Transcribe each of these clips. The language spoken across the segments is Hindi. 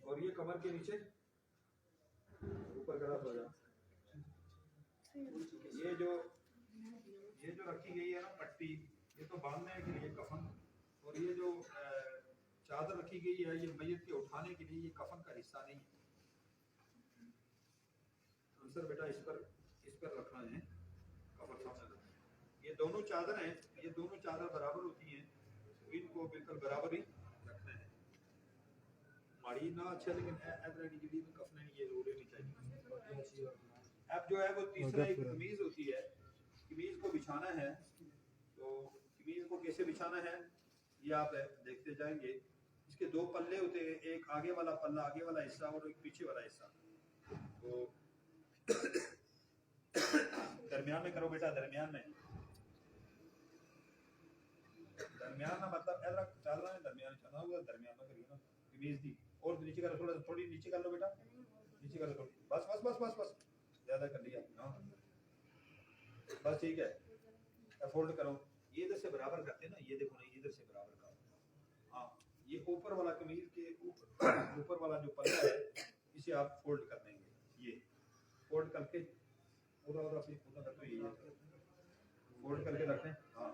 और ये कमर के नीचे ऊपर गला हो जाए। ये जो रखी गई है ना पट्टी, ये तो बांधने के लिए कफन, और ये जो चादर रखी गई है ये मैयत के उठाने के लिए, ये कफन का हिस्सा नहीं है। आंसर बेटा इस पर रखना है, कफन सामने रखना है। ये दोनों चादर हैं, ये दोनों चादर बराबर होती हैं, इनको बिल्कुल बराबर ही रखना है। माड़ी ना अच्छा, लेकिन एवरेडी की में कफन नहीं, ये रोले नहीं चाहिए। अब जो है वो तीसरा एक कमीज होती है, कमीज को बिछाना है। तो कमीज को कैसे बिछाना है ये आप देखते जाएंगे। इसके दो पल्ले होते हैं, एक आगे वाला पल्ला, आगे वाला हिस्सा, और एक पीछे वाला हिस्सा। तो दरमियान में करो बेटा, दरमियान में ना मतलब इधर चल रहा है, दरमियान चलना होगा, दरमियान में करिए ना कमीज दी। और नीचे करो, थोड़ी नीचे कर लो बेटा, नीचे कर लो, बस बस बस बस बस, ज्यादा कर लिया हाँ, बस ठीक है। फोल्ड करो, ये इधर से बराबर करते हैं ना, ये देखो ना, इधर से बराबर करो। हाँ, ये ऊपर वाला कमीज के ऊपर वाला जो पल्ला है, इसे आप फोल्ड कर देंगे। ये फोल्ड करके पूरा अपनी पूरा करते हुए ये फोल्ड करके रखें। हाँ,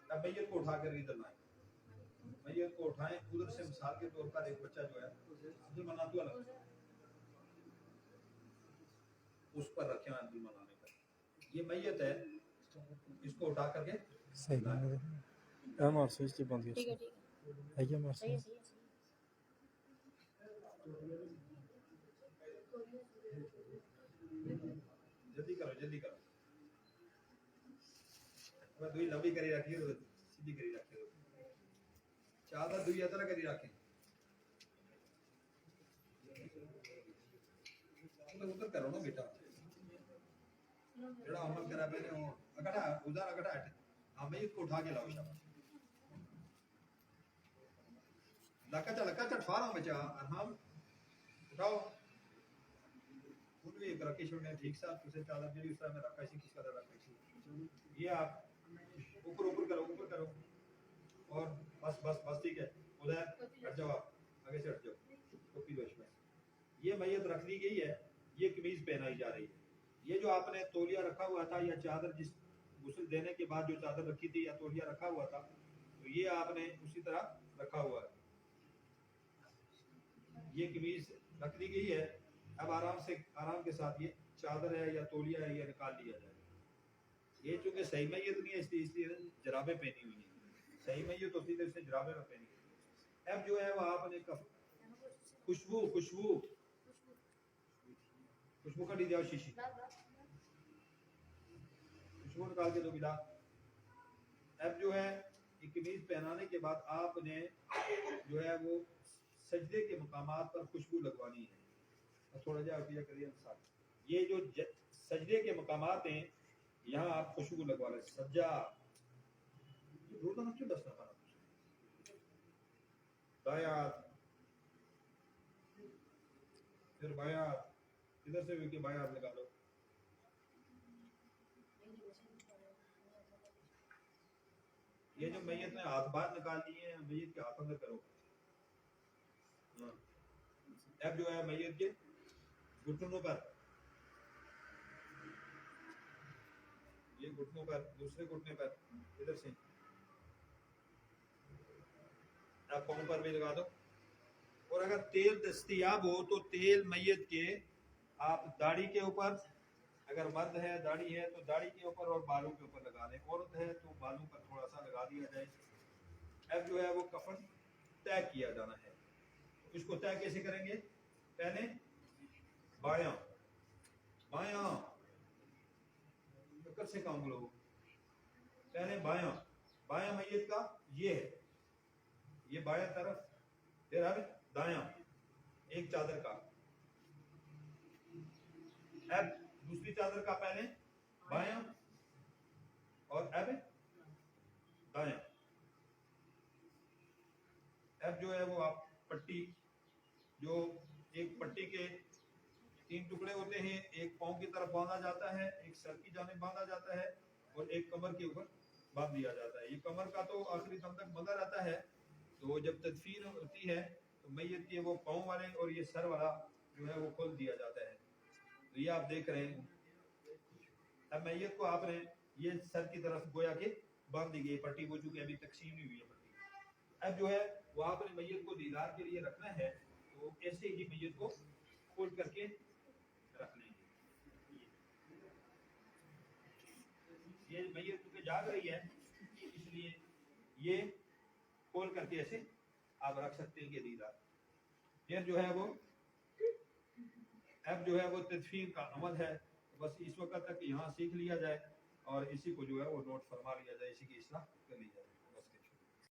अब मैयत को उठा कर इधर लाएं, मैयत को उठाएं उधर से। मिसाल के तौर पर एक बच्चा जो है अब्दुल मन्नान वाला, उस पर रखें अब्दुल मन्नान पर। ये मैयत है, इसको उठा करके सही है। हमारा स्विच की बंद है, ठीक है हमारा सही है। जल्दी करो, जल्दी करो, मैं दुई लंबी करी रखी है, सीधी करी रखी है, चादर दुई अदर करी रखें। उधर करो ना बेटा, जेड़ा अमल करा पहले वो अगटा उधर अगटा हट। हां मैं इसको उठा के लाओ, शाबाश, लका चल फारा बचा आराम उठाओ। उन्हें एक रखी छोड़ने ठीक साथ तुझे चादर जो इस तरह में रखा इसी किस तरह रखा इसी। ये आप ऊपर ऊपर करो, ऊपर करो, और बस बस बस ठीक है। उधर हट जाओ, आप आगे से हट जाओ, टोपी दो इसमें। ये मैयत रख दी गई है, ये कमीज पहनाई जा रही है। ये जो आपने तौलिया रखा हुआ था या चादर, जिस गुस्ल देने के बाद जो चादर रखी थी या तौलिया रखा हुआ था, तो ये आपने उसी तरह रखा हुआ है। ये कमीज रख दी गई है। अब आराम के साथ ये चादर है या तौलिया है, ये निकाल लिया जाए। ये चूंकि सही मैयत नहीं है इसलिए जराबें पहनी हुई है। सही मैयत होती है इसने जराबें में पहनी हुई। अब जो है वो आपने खुशबू का दी जाओ, शीशी खुशबू निकाल के दो बिला। अब जो है कमीज पहनाने के बाद आपने जो है वो सजदे के मकामात पर खुशबू लगवानी है। थोड़ा जा करिए, ये जो सजदे के मकामात हैं यहाँ आप खुशबू लगवा लें। सज्जा क्यों दसना पाना बायात, फिर बायात, इधर से भी बायात लगा लो। ये जो मैयत ने हाथ बाहर निकाल लिए हैं, मैयत के हाथ अंदर करो। अब जो है मैयत के घुटनों पर, ये घुटनों पर, दूसरे घुटने पर इधर से, अब पांव पर भी लगा दो। और अगर तेल दस्तयाब हो तो तेल मैयत के आप दाढ़ी के ऊपर, अगर मर्द है दाढ़ी है तो दाढ़ी के ऊपर और बालों के ऊपर लगा लें, औरत है तो बालों पर थोड़ा सा लगा दिया जाए। अब जो है वो कफन तय किया जाना है। इसको तय कैसे करेंगे? पहले बायां बायां से काम लो, पहले बायां मैयत का ये है, ये बायां तरफ, फिर अब दायां एक चादर का, अब दूसरी चादर का, पहले बायां और अब दायां। अब जो है वो आप पट्टी, जो एक पट्टी के 3 टुकड़े होते हैं, एक पांव की तरफ बांधा जाता है, एक सर की जानिब बांधा जाता है और एक कमर के ऊपर बांध दिया जाता है। ये कमर का तो आखिरी दम तक बंधा रहता है। तो जब तदफीन होती है तो मैयत के वो पाँव वाले और ये सर वाला जो है वो खोल दिया जाता है। तो ये आप देख रहे हैं। अब मैयत को आपने ये सर की तरफ गोया के बांध दी गई पट्टी, वो चूंकि अभी तकसीम नहीं हुई है पट्टी। अब जो है वो आपने मैयत को दीदार के लिए रखना है, तो ऐसे ही मैयत को खोल करके रख लेंगे। ये मैयत क्योंकि जाग रही है इसलिए ये खोल करके ऐसे आप रख सकते हैं कि दीदार। फिर जो है वो अब जो है वो तदफीन का अमल है। बस इस वक्त तक यहाँ सीख लिया जाए और इसी को जो है वो नोट फरमा लिया जाए, इसी की इस्लाह कर ली जाए।